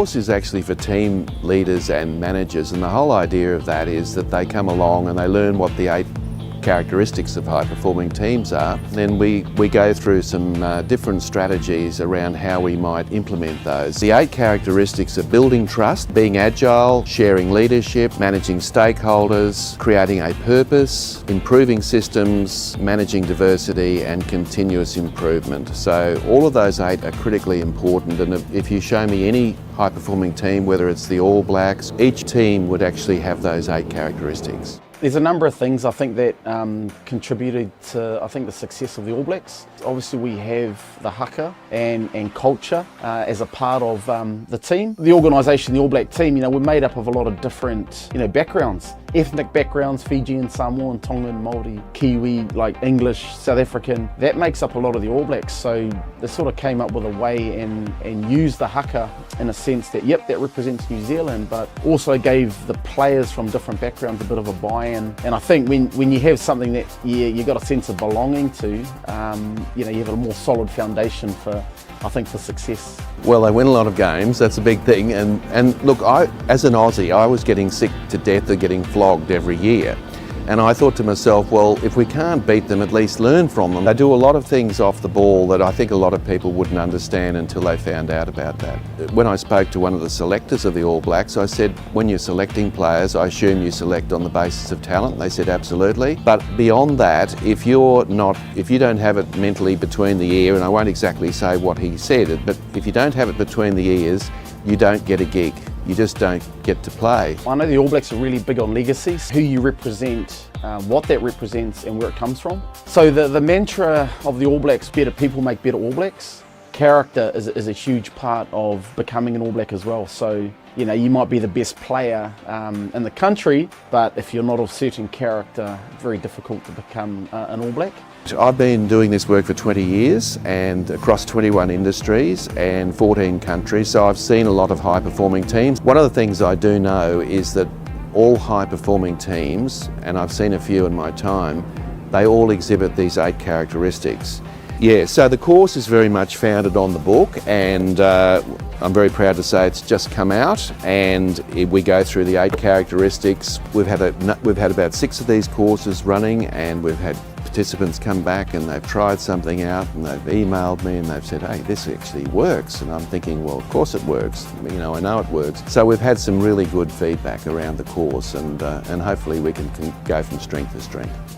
course is actually for team leaders and managers, and the whole idea of that is that they come along and they learn what the 8 characteristics of high-performing teams are. Then we go through some different strategies around how we might implement those. The 8 characteristics are building trust, being agile, sharing leadership, managing stakeholders, creating a purpose, improving systems, managing diversity and continuous improvement. So all of those 8 are critically important, and if you show me any high-performing team, whether it's the All Blacks, each team would actually have those 8 characteristics. There's a number of things I think that contributed to the success of the All Blacks. Obviously we have the haka and culture as a part of the team. The organisation, the All Black team, we're made up of a lot of different backgrounds. Ethnic backgrounds, Fijian, Samoan, Tongan, Māori, Kiwi, like English, South African. That makes up a lot of the All Blacks. So they sort of came up with a way and used the haka in a sense that, yep, that represents New Zealand, but also gave the players from different backgrounds a bit of a buy-in. And I think when you have something that you got a sense of belonging to, you have a more solid foundation for success. Well, they win a lot of games, that's a big thing, and look, as an Aussie, I was getting sick to death of getting flogged every year. And I thought to myself, well, if we can't beat them, at least learn from them. They do a lot of things off the ball that I think a lot of people wouldn't understand until they found out about that. When I spoke to one of the selectors of the All Blacks, I said, when you're selecting players, I assume you select on the basis of talent. They said, absolutely. But beyond that, if you don't have it mentally between the ear, and I won't exactly say what he said, but if you don't have it between the ears, you don't get a gig. You just don't get to play. I know the All Blacks are really big on legacies, who you represent, what that represents and where it comes from. So the mantra of the All Blacks, better people make better All Blacks. Character is a huge part of becoming an All Black as well. So you might be the best player in the country, but if you're not of certain character, very difficult to become an All Black. I've been doing this work for 20 years and across 21 industries and 14 countries, so I've seen a lot of high-performing teams. One of the things I do know is that all high-performing teams, and I've seen a few in my time, they all exhibit these 8 characteristics. Yeah, so the course is very much founded on the book, and I'm very proud to say it's just come out, and we go through the 8 characteristics. We've had about 6 of these courses running, and we've had participants come back and they've tried something out and they've emailed me and they've said, hey, this actually works. And I'm thinking, well, of course it works. I know it works. So we've had some really good feedback around the course, and hopefully we can go from strength to strength.